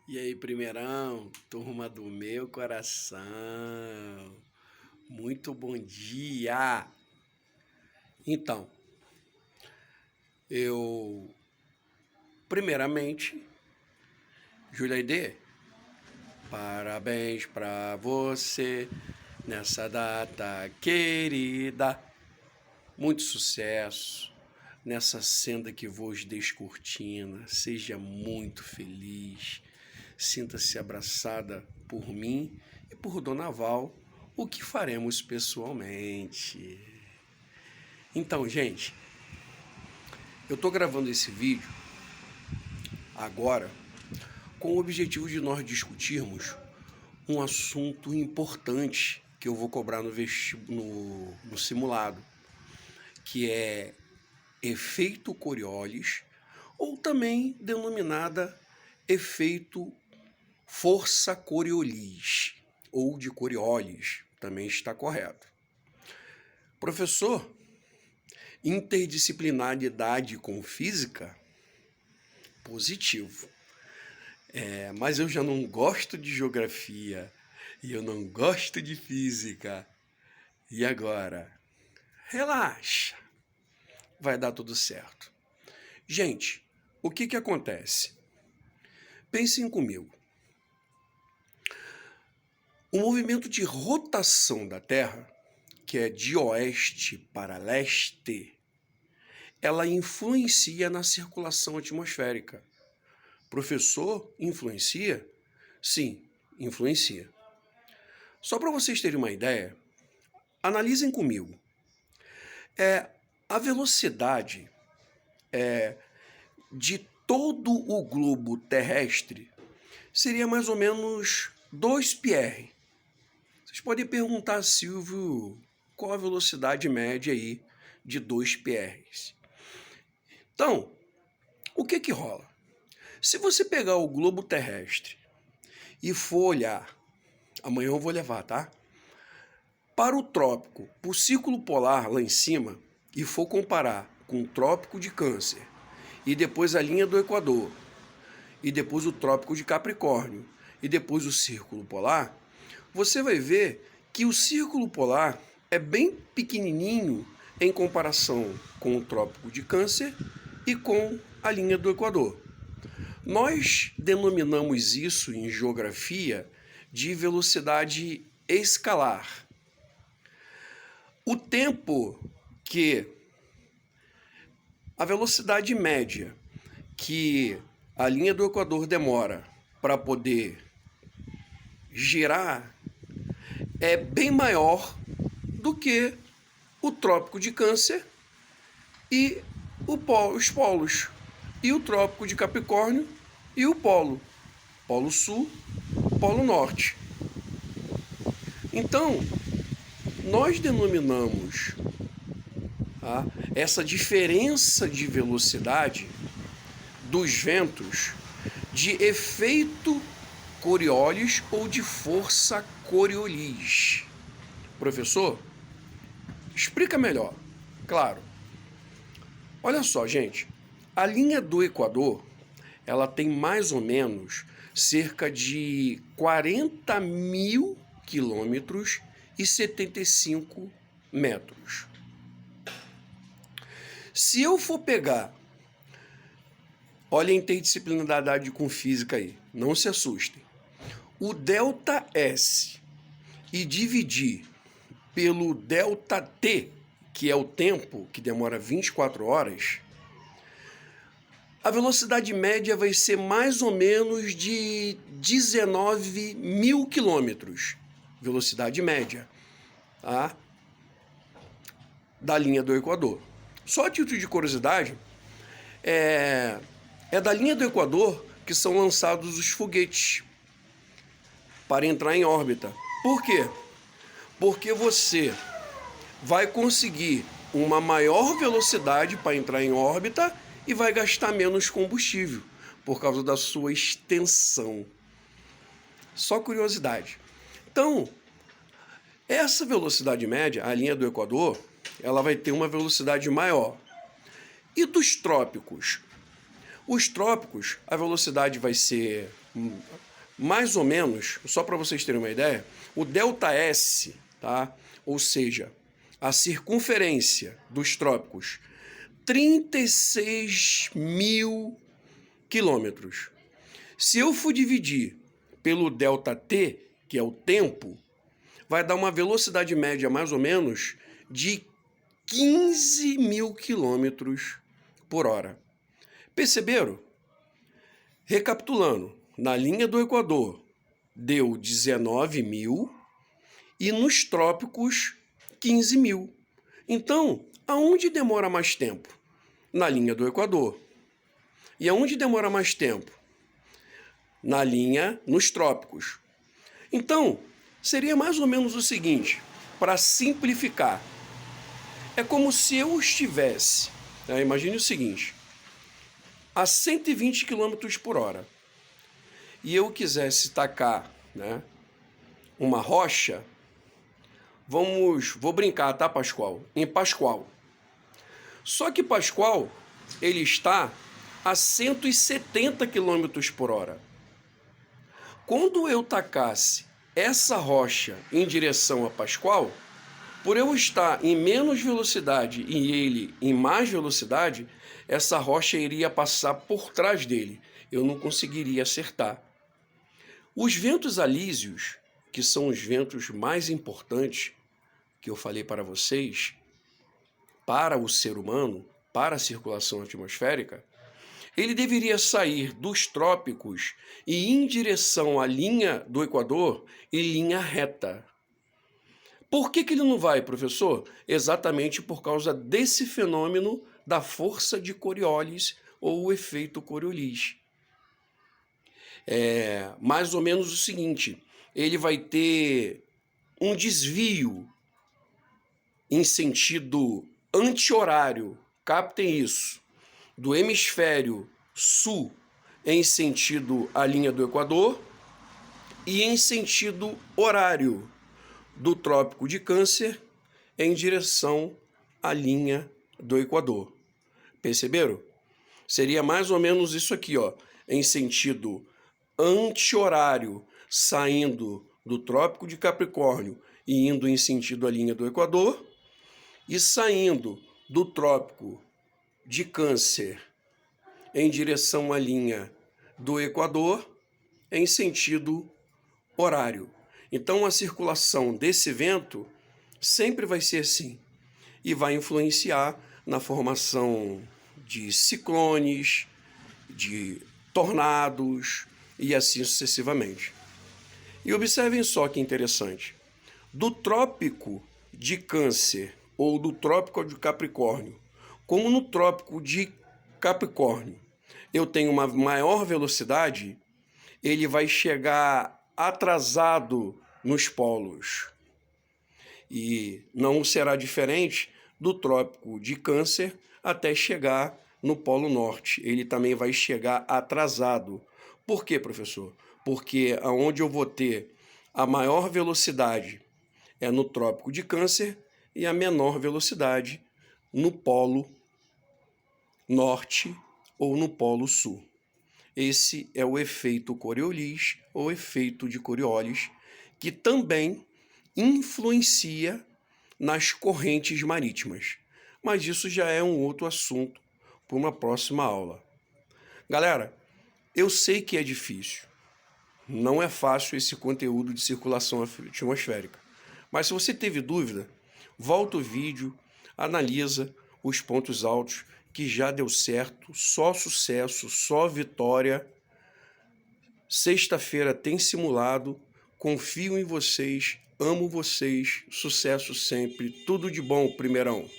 E aí, primeirão, turma do meu coração, muito bom dia! Então, primeiramente, Julaide, parabéns pra você nessa data querida, muito sucesso nessa senda que vos descortina, seja muito feliz. Sinta-se abraçada por mim e por Dona Val, o que faremos pessoalmente. Então, gente, eu estou gravando esse vídeo agora com o objetivo de nós discutirmos um assunto importante que eu vou cobrar no simulado, que é efeito Coriolis, ou também denominada efeito força Coriolis, ou de Coriolis, também está correto. Professor, interdisciplinaridade com física? Positivo. Mas eu já não gosto de geografia e eu não gosto de física. E agora? Relaxa, vai dar tudo certo. Gente, o que acontece? Pensem comigo. O movimento de rotação da Terra, que é de oeste para leste, ela influencia na circulação atmosférica. Professor, influencia? Sim, influencia. Só para vocês terem uma ideia, analisem comigo. A velocidade de todo o globo terrestre seria mais ou menos 2 PR. Vocês podem perguntar a Silvio qual a velocidade média aí de 2 PRs. Então, o que rola? Se você pegar o globo terrestre e for olhar, amanhã eu vou levar, tá? Para o trópico, para o círculo polar lá em cima, e for comparar com o trópico de Câncer, e depois a linha do Equador, e depois o trópico de Capricórnio, e depois o círculo polar, você vai ver que o círculo polar é bem pequenininho em comparação com o trópico de Câncer e com a linha do Equador. Nós denominamos isso em geografia de velocidade escalar. O tempo que a velocidade média que a linha do Equador demora para poder girar é bem maior do que o trópico de Câncer e os polos, e o trópico de Capricórnio e o polo sul, polo norte. Então, nós denominamos essa diferença de velocidade dos ventos de efeito Coriolis ou de força Coriolis. Professor, explica melhor. Claro. Olha só, gente. A linha do Equador, ela tem mais ou menos cerca de 40 mil quilômetros e 75 metros. Se eu for pegar, olha a interdisciplinaridade com física aí, não se assustem. O delta S e dividir pelo delta T, que é o tempo que demora 24 horas, a velocidade média vai ser mais ou menos de 19 mil quilômetros. Velocidade média, tá? Da linha do Equador. Só a título de curiosidade, é da linha do Equador que são lançados os foguetes para entrar em órbita. Por quê? Porque você vai conseguir uma maior velocidade para entrar em órbita e vai gastar menos combustível por causa da sua extensão. Só curiosidade. Então, essa velocidade média, a linha do Equador, ela vai ter uma velocidade maior. E dos trópicos? Os trópicos, a velocidade vai ser mais ou menos, só para vocês terem uma ideia, o ΔS, tá? Ou seja, a circunferência dos trópicos, 36 mil quilômetros. Se eu for dividir pelo ΔT, que é o tempo, vai dar uma velocidade média mais ou menos de 15 mil quilômetros por hora. Perceberam? Recapitulando, na linha do Equador deu 19 mil e nos trópicos 15 mil. Então, aonde demora mais tempo? Na linha do Equador. E aonde demora mais tempo? Na linha, nos trópicos. Então, seria mais ou menos o seguinte, para simplificar. É como se eu estivesse, imagine o seguinte, a 120 km por hora, e eu quisesse tacar, uma rocha, vou brincar, tá, Pascoal? Em Pascoal. Só que Pascoal, ele está a 170 km por hora. Quando eu tacasse essa rocha em direção a Pascoal, por eu estar em menos velocidade e ele em mais velocidade, essa rocha iria passar por trás dele. Eu não conseguiria acertar. Os ventos alísios, que são os ventos mais importantes que eu falei para vocês, para o ser humano, para a circulação atmosférica, ele deveria sair dos trópicos e ir em direção à linha do Equador em linha reta. Por que ele não vai, professor? Exatamente por causa desse fenômeno da força de Coriolis ou o efeito Coriolis. É mais ou menos o seguinte, ele vai ter um desvio em sentido anti-horário, captem isso, do hemisfério sul em sentido à linha do Equador e em sentido horário do Trópico de Câncer em direção à linha do Equador. Perceberam? Seria mais ou menos isso aqui, ó, em sentido anti-horário, saindo do Trópico de Capricórnio e indo em sentido à linha do Equador, e saindo do Trópico de Câncer em direção à linha do Equador em sentido horário. Então, a circulação desse vento sempre vai ser assim e vai influenciar na formação de ciclones, de tornados e assim sucessivamente. E observem só que interessante. Do Trópico de Câncer ou do Trópico de Capricórnio, como no Trópico de Capricórnio eu tenho uma maior velocidade, ele vai chegar atrasado nos polos. E não será diferente do Trópico de Câncer até chegar no Polo Norte. Ele também vai chegar atrasado. Por quê, professor? Porque aonde eu vou ter a maior velocidade é no Trópico de Câncer e a menor velocidade no Polo Norte ou no Polo Sul. Esse é o efeito Coriolis ou efeito de Coriolis, que também influencia nas correntes marítimas. Mas isso já é um outro assunto para uma próxima aula. Galera, eu sei que é difícil. Não é fácil esse conteúdo de circulação atmosférica. Mas se você teve dúvida, volta o vídeo, analisa os pontos altos, que já deu certo, só sucesso, só vitória. Sexta-feira tem simulado, confio em vocês, amo vocês, sucesso sempre, tudo de bom, primeirão.